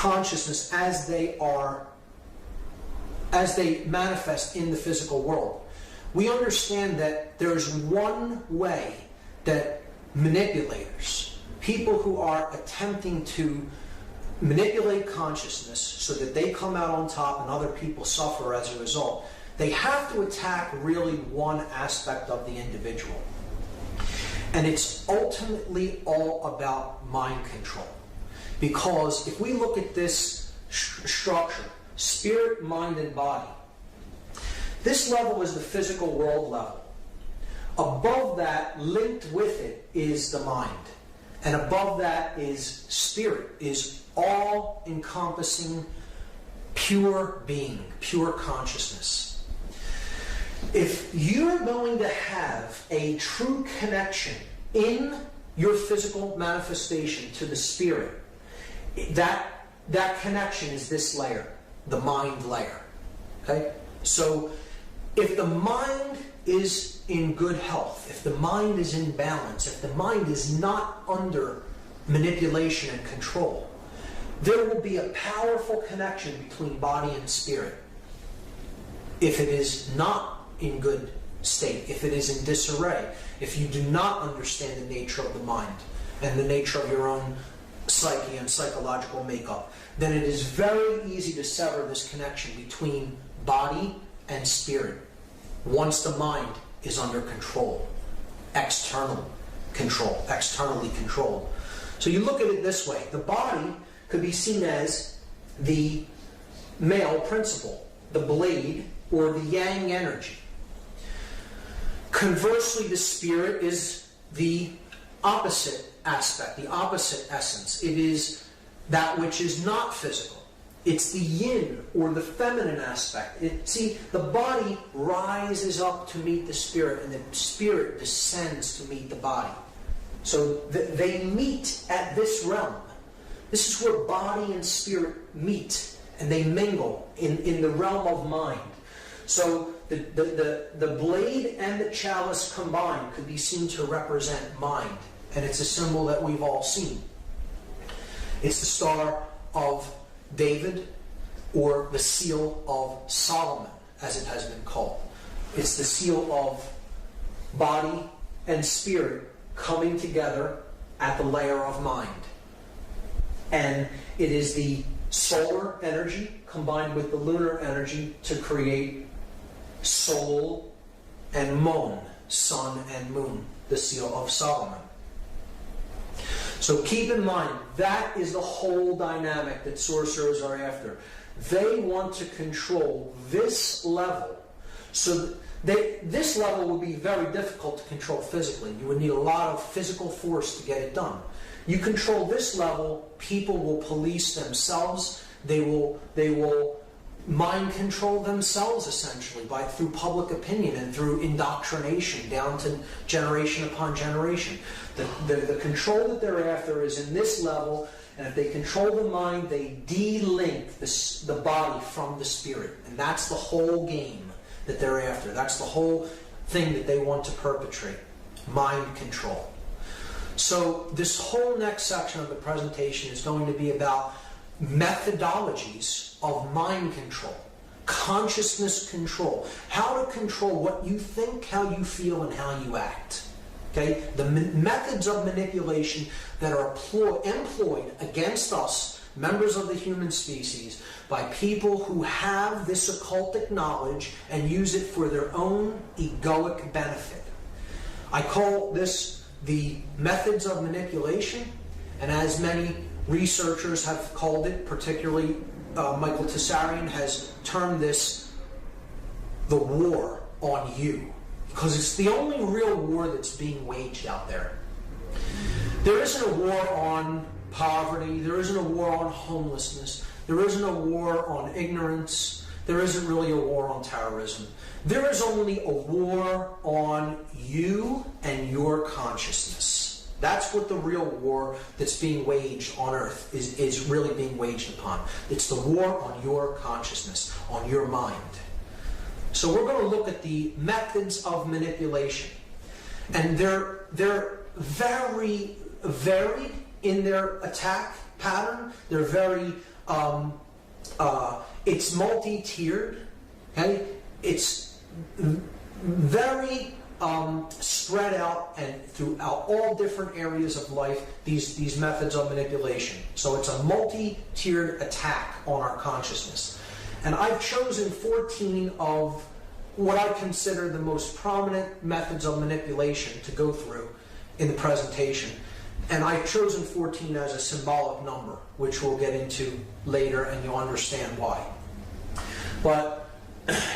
consciousness as they manifest in the physical world. We understand that there's one way that manipulators, people who are attempting to manipulate consciousness so that they come out on top and other people suffer as a result, they have to attack really one aspect of the individual. And it's ultimately all about mind control. Because if we look at this structure, spirit, mind, and body, this level is the physical world level. Above that, linked with it, is the mind. And above that is spirit, is all-encompassing, pure being, pure consciousness. If you're going to have a true connection in your physical manifestation to the spirit, that connection is this layer, the mind layer. Okay? So if the mind is in good health, if the mind is in balance, if the mind is not under manipulation and control, there will be a powerful connection between body and spirit. If it is not in good state, if it is in disarray, if you do not understand the nature of the mind and the nature of your own psyche and psychological makeup, then it is very easy to sever this connection between body and spirit once the mind is under control, externally controlled. So you look at it this way. The body could be seen as the male principle, the blade, or the yang energy. Conversely, the spirit is the opposite aspect, the opposite essence. It is that which is not physical. It's the yin, or the feminine aspect. See, the body rises up to meet the spirit, and the spirit descends to meet the body. So they meet at this realm. This is where body and spirit meet, and they mingle in the realm of mind. So the blade and the chalice combined could be seen to represent mind, and it's a symbol that we've all seen. It's the Star of David, or the Seal of Solomon, as it has been called. It's the seal of body and spirit coming together at the layer of mind. And it is the solar energy combined with the lunar energy to create Sol and Mon, sun and moon, the Seal of Solomon. So keep in mind, that is the whole dynamic that sorcerers are after. They want to control this level. So this level will be very difficult to control physically. You would need a lot of physical force to get it done. You control this level, people will police themselves. They will mind control themselves, essentially, through public opinion and through indoctrination down to generation upon generation. The control that they're after is in this level, and if they control the mind, they de-link the body from the spirit. And that's the whole game that they're after. That's the whole thing that they want to perpetrate. Mind control. So this whole next section of the presentation is going to be about methodologies of mind control, consciousness control, how to control what you think, how you feel, and how you act. Okay? The methods of manipulation that are employed against us, members of the human species, by people who have this occultic knowledge and use it for their own egoic benefit. I call this the methods of manipulation, and as many researchers have called it, particularly Michael Tessarian has termed this the war on you, because it's the only real war that's being waged out there. There isn't a war on poverty, there isn't a war on homelessness, there isn't a war on ignorance, there isn't really a war on terrorism. There is only a war on you and your consciousness. That's what the real war that's being waged on earth is really being waged upon. It's the war on your consciousness, on your mind. So we're going to look at the methods of manipulation. And they're very varied in their attack pattern. They're very It's multi-tiered. Okay, it's very spread out and throughout all different areas of life. These methods of manipulation. So it's a multi-tiered attack on our consciousness. And I've chosen 14 of what I consider the most prominent methods of manipulation to go through in the presentation. And I've chosen 14 as a symbolic number, which we'll get into later, and you'll understand why. But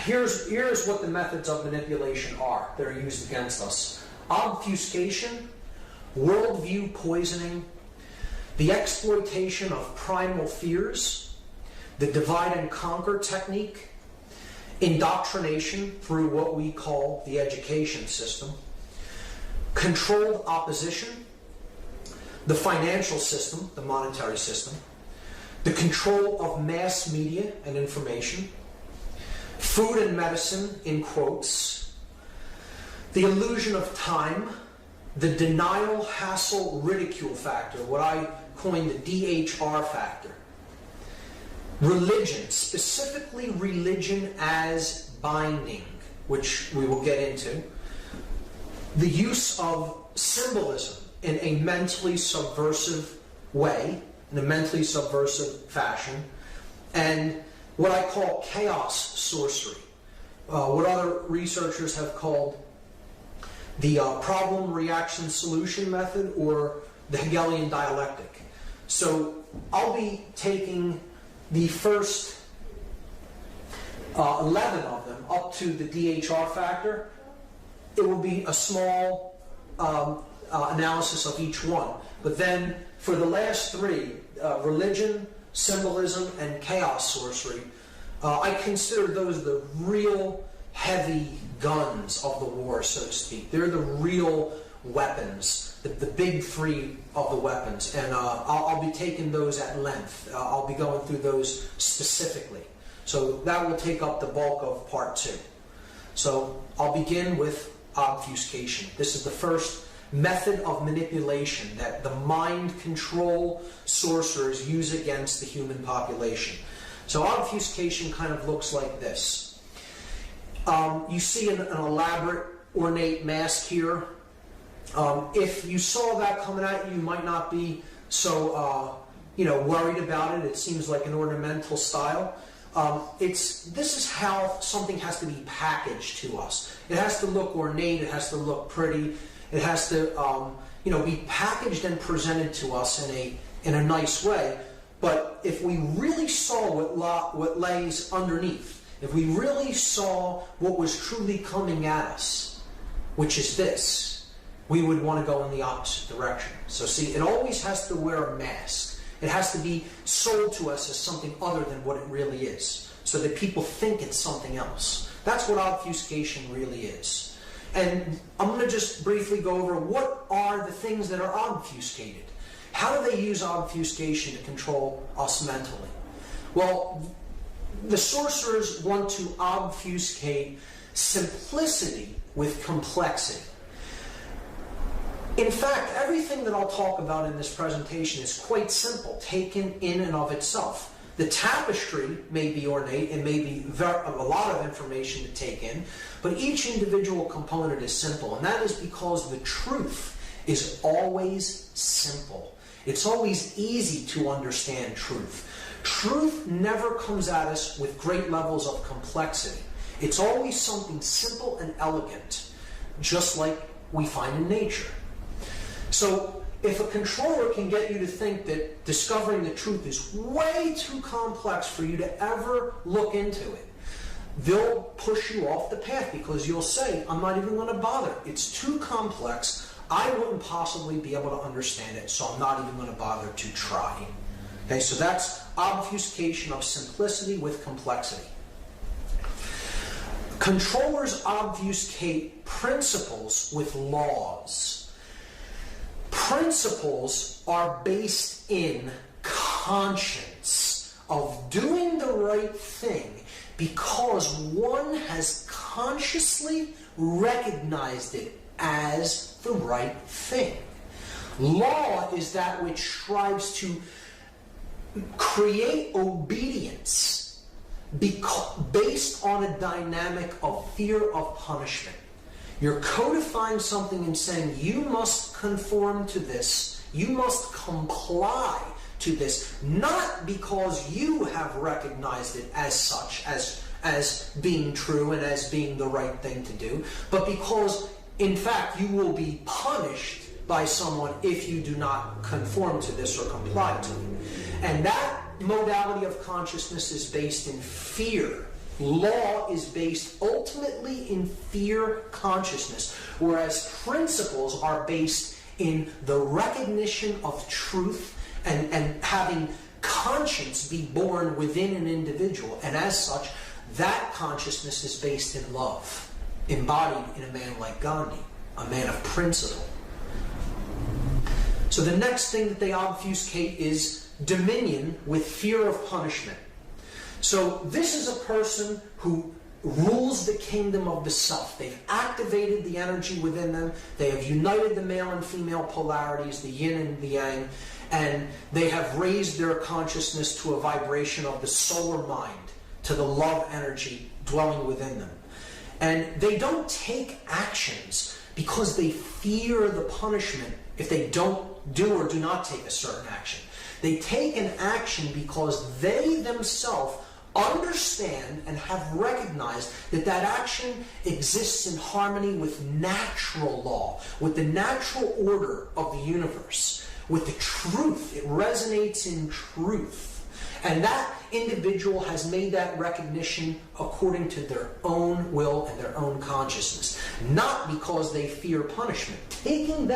here's what the methods of manipulation are that are used against us. Obfuscation, worldview poisoning, the exploitation of primal fears, the divide and conquer technique, indoctrination through what we call the education system, controlled opposition, the financial system, the monetary system, the control of mass media and information, food and medicine, in quotes, the illusion of time, the denial, hassle, ridicule factor, what I coined the DHR factor, religion, specifically religion as binding, which we will get into, the use of symbolism in a mentally subversive way, in a mentally subversive fashion, and what I call chaos sorcery, what other researchers have called the problem, reaction, solution method, or the Hegelian dialectic. So I'll be taking the first 11 of them up to the DHR factor. It will be a small analysis of each one. But then for the last three, religion, symbolism, and chaos sorcery, I consider those the real heavy guns of the war, so to speak. They're the real weapons, the big three of the weapons. And I'll be taking those at length. I'll be going through those specifically. So that will take up the bulk of part 2. So I'll begin with obfuscation. This is the first method of manipulation that the mind control sorcerers use against the human population. So obfuscation kind of looks like this. You see an elaborate, ornate mask here. If you saw that coming at you, you might not be so worried about it. It seems like an ornamental style. This is how something has to be packaged to us. It has to look ornate. It has to look pretty. It has to be packaged and presented to us in a nice way. But if we really saw what lays underneath, if we really saw what was truly coming at us, which is this, we would want to go in the opposite direction. So see, it always has to wear a mask. It has to be sold to us as something other than what it really is, so that people think it's something else. That's what obfuscation really is. And I'm going to just briefly go over what are the things that are obfuscated. How do they use obfuscation to control us mentally? Well, the sorcerers want to obfuscate simplicity with complexity. In fact, everything that I'll talk about in this presentation is quite simple, taken in and of itself. The tapestry may be ornate and may be a lot of information to take in, but each individual component is simple, and that is because the truth is always simple. It's always easy to understand truth. Truth never comes at us with great levels of complexity. It's always something simple and elegant, just like we find in nature. So if a controller can get you to think that discovering the truth is way too complex for you to ever look into it, they'll push you off the path because you'll say, I'm not even going to bother. It's too complex. I wouldn't possibly be able to understand it, so I'm not even going to bother to try. Okay, so that's obfuscation of simplicity with complexity. Controllers obfuscate principles with laws. Principles are based in conscience of doing the right thing because one has consciously recognized it as the right thing. Law is that which strives to create obedience based on a dynamic of fear of punishment. You're codifying something and saying, you must conform to this, you must comply to this, not because you have recognized it as such, as being true and as being the right thing to do, but because, in fact, you will be punished by someone if you do not conform to this or comply to it. And that modality of consciousness is based in fear. Law is based ultimately in fear consciousness, whereas principles are based in the recognition of truth and having conscience be born within an individual. And as such, that consciousness is based in love, embodied in a man like Gandhi, a man of principle. So the next thing that they obfuscate is dominion with fear of punishment. So this is a person who rules the kingdom of the self. They've activated the energy within them. They have united the male and female polarities, the yin and the yang, and they have raised their consciousness to a vibration of the solar mind, to the love energy dwelling within them. And they don't take actions because they fear the punishment if they don't do or do not take a certain action. They take an action because they themselves understand and have recognized that that action exists in harmony with natural law, with the natural order of the universe, with the truth. It resonates in truth. And that individual has made that recognition according to their own will and their own consciousness, not because they fear punishment. Taking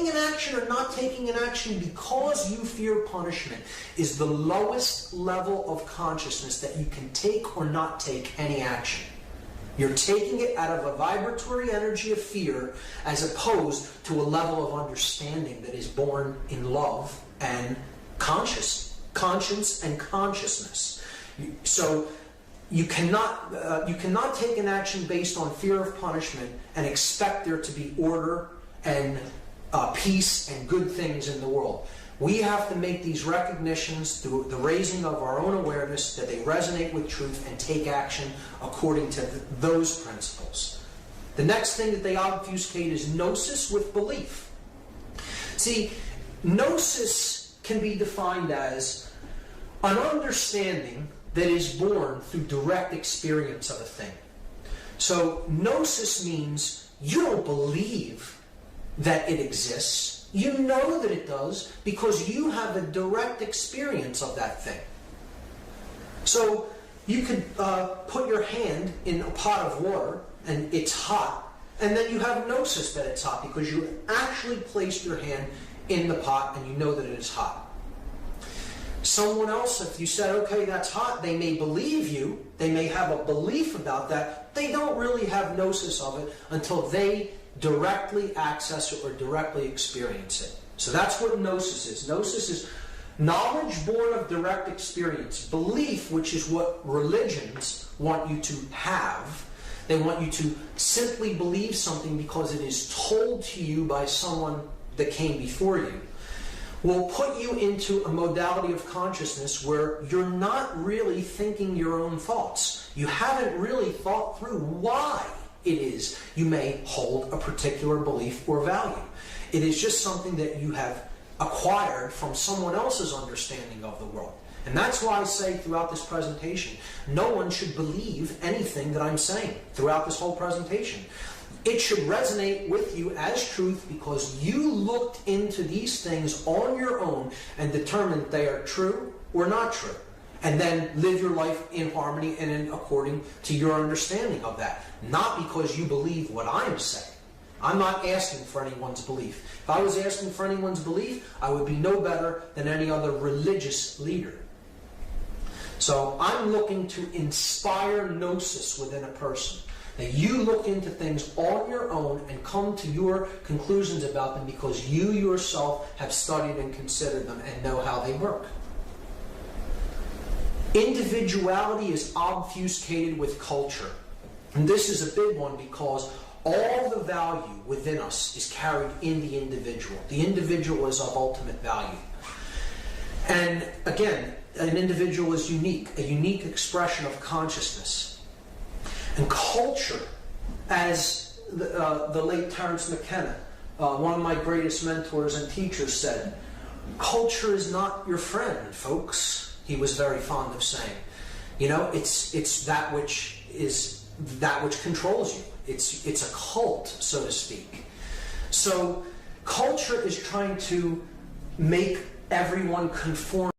an action or not taking an action because you fear punishment is the lowest level of consciousness that you can take or not take any action. You're taking it out of a vibratory energy of fear as opposed to a level of understanding that is born in love and conscience and consciousness. So you cannot take an action based on fear of punishment and expect there to be order and peace and good things in the world. We have to make these recognitions through the raising of our own awareness that they resonate with truth and take action according to those principles. The next thing that they obfuscate is gnosis with belief. See, gnosis can be defined as an understanding that is born through direct experience of a thing. So gnosis means you don't believe that it exists. You know that it does because you have a direct experience of that thing. So you could put your hand in a pot of water and it's hot, and then you have gnosis that it's hot because you actually placed your hand in the pot and you know that it is hot. Someone else, if you said, okay, that's hot, they may believe you, they may have a belief about that, they don't really have gnosis of it until they directly access it or directly experience it. So that's what gnosis is. Gnosis is knowledge born of direct experience. Belief, which is what religions want you to have. They want you to simply believe something because it is told to you by someone that came before you, will put you into a modality of consciousness where you're not really thinking your own thoughts. You haven't really thought through why it is you may hold a particular belief or value. It is just something that you have acquired from someone else's understanding of the world. And that's why I say throughout this presentation, no one should believe anything that I'm saying throughout this whole presentation. It should resonate with you as truth because you looked into these things on your own and determined if they are true or not true. And then live your life in harmony and according to your understanding of that. Not because you believe what I'm saying. I'm not asking for anyone's belief. If I was asking for anyone's belief, I would be no better than any other religious leader. So I'm looking to inspire gnosis within a person. That you look into things on your own and come to your conclusions about them because you yourself have studied and considered them and know how they work. Individuality is obfuscated with culture. And this is a big one because all the value within us is carried in the individual. The individual is of ultimate value. And again, an individual is unique, a unique expression of consciousness. And culture, as the late Terence McKenna, one of my greatest mentors and teachers, said, culture is not your friend, folks. He was very fond of saying. You know, it's that which controls you. It's a cult, so to speak. So culture is trying to make everyone conform